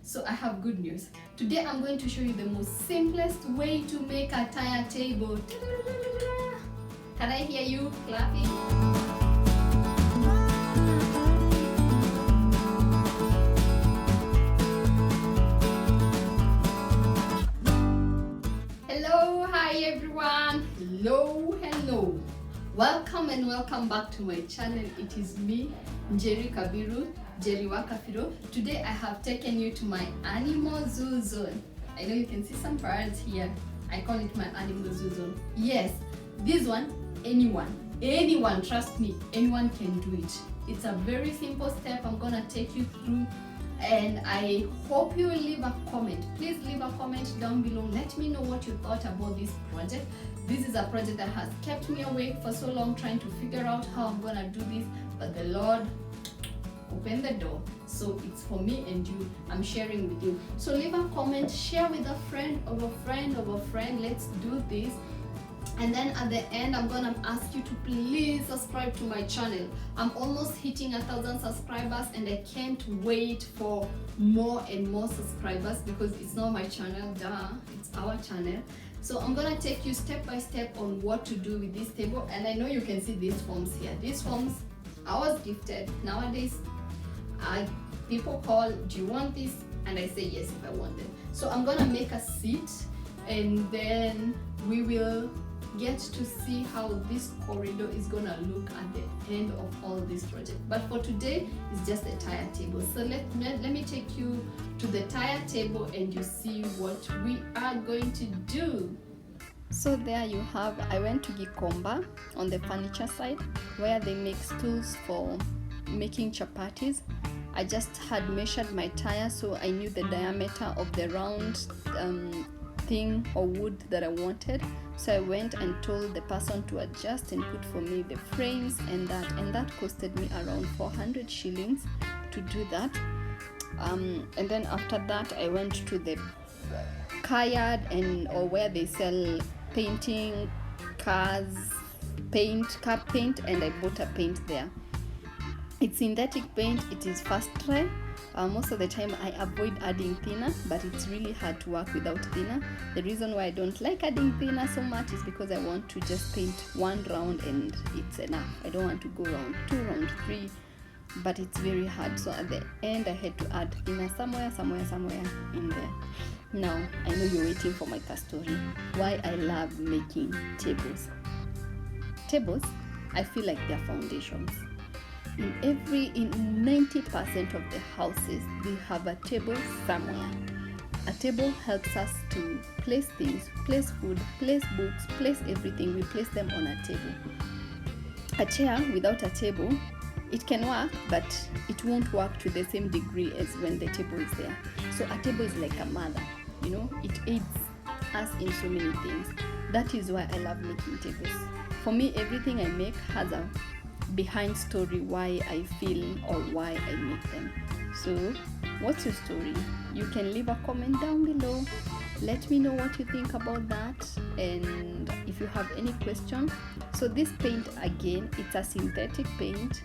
So I have good news. Today I'm going to show you the most simplest way to make a tire table. Can I hear you clapping? Hello, hi everyone. Hello. Welcome and welcome back to my channel. It is me, Njeri Kabiru, Njeri Kabiru. Today I have taken you to my animal zoo zone. I know you can see some birds here. I call it my animal zoo zone. Yes, this one, anyone, trust me, anyone can do it. It's a very simple step I'm gonna take you through, and I hope you will leave a comment. Please leave a comment down below. Let me know what you thought about this project. This is a project that has kept me awake for so long trying to figure out how I'm gonna do this, but the Lord opened the door. So it's for me and you. I'm sharing with you. So leave a comment, share with a friend of a friend of a friend. Let's do this. And then at the end, I'm gonna ask you to please subscribe to my channel. I'm almost hitting 1,000 subscribers, and I can't wait for more and more subscribers because it's not my channel, it's our channel. So I'm gonna take you step by step on what to do with this table. And I know you can see these forms here. These forms I was gifted. Nowadays, people call, do you want this? And I say yes if I want them. So I'm gonna make a seat, and then we will get to see how this corridor is gonna look at the end of all this project. But for today, it's just a tire table. So let me take you to the tire table and you see what we are going to do. So there you have, I went to Gikomba on the furniture side where they make stools for making chapatis. I just had measured my tire, so I knew the diameter of the round thing or wood that I wanted. So I went and told the person to adjust and put for me the frames and that costed me around 400 shillings to do that. And then after that I went to the car yard or where they sell painting cars, car paint, and I bought a paint there. It's synthetic paint. It is fast dry. Most of the time I avoid adding thinner, but it's really hard to work without thinner. The reason why I don't like adding thinner so much is because I want to just paint one round and it's enough. I don't want to go round 2, round 3, but it's very hard. So at the end I had to add thinner somewhere in there. Now I know you're waiting for my story. Why I love making tables. Tables, I feel like they're foundations. In 90% of the houses, we have a table somewhere. A table helps us to place things, place food, place books, place everything. We place them on a table. A chair without a table, it can work, but it won't work to the same degree as when the table is there. So a table is like a mother, it aids us in so many things. That is why I love making tables. For me, everything I make has a behind story why I feel or why I make them. So what's your story? You can leave a comment down below. Let me know what you think about that, and if you have any question. So this paint, again, it's a synthetic paint.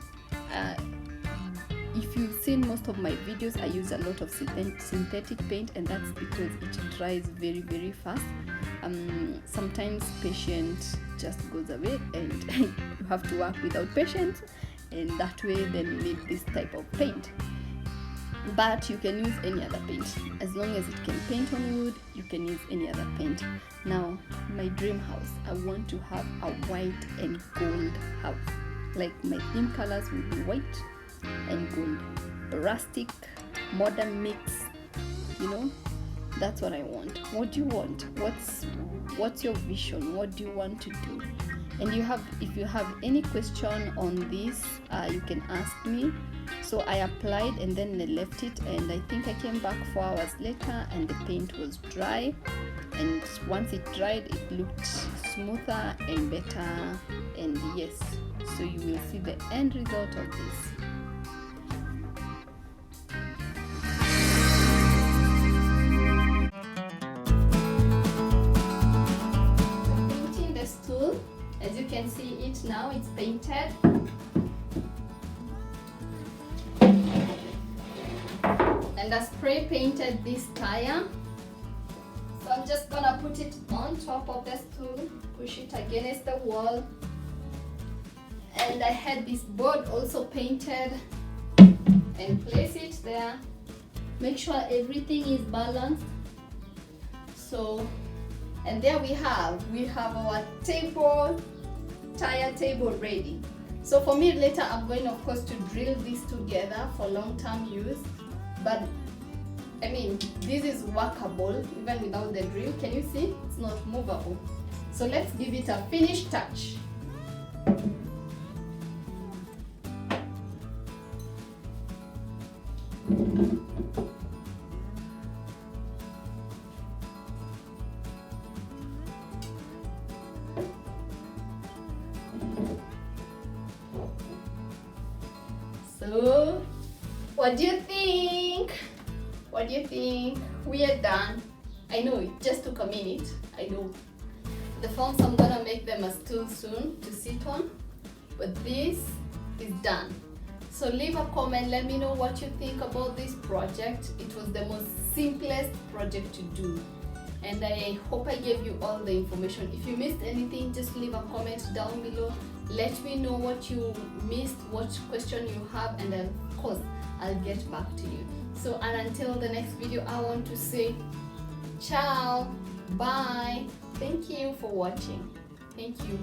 If you've seen most of my videos, I use a lot of synthetic paint, and that's because it dries very, very fast. Sometimes patience just goes away and you have to work without patience, and that way then you need this type of paint. But you can use any other paint. As long as it can paint on wood, you can use any other paint. Now, my dream house, I want to have a white and gold house. Like my theme colors will be white and gold. Rustic, modern mix, that's what I want. What do you want? What's your vision? What do you want to do? And if you have any question on this, you can ask me. So I applied and then I left it, and I think I came back 4 hours later and the paint was dry, and once it dried it looked smoother and better, and yes, so you will see the end result of this. As you can see it now, it's painted. and I spray painted this tire. So I'm just gonna put it on top of the stool, push it against the wall. And I had this board also painted and place it there. Make sure everything is balanced. So, and there we have our table, tire table ready. So for me later I'm going of course to drill this together for long-term use, but I mean this is workable even without the drill. Can you see? It's not movable. So let's give it a finished touch. So, what do you think? What do you think? We are done. I know it just took a minute. I know. The forms, I'm gonna make them a stool soon to sit on, but this is done. So leave a comment, let me know what you think about this project. It was the most simplest project to do, and I hope I gave you all the information. If you missed anything, just leave a comment down below. Let me know what you missed, what question you have, and then of course I'll get back to you. So, and until the next video, I want to say ciao, bye, thank you for watching. Thank you.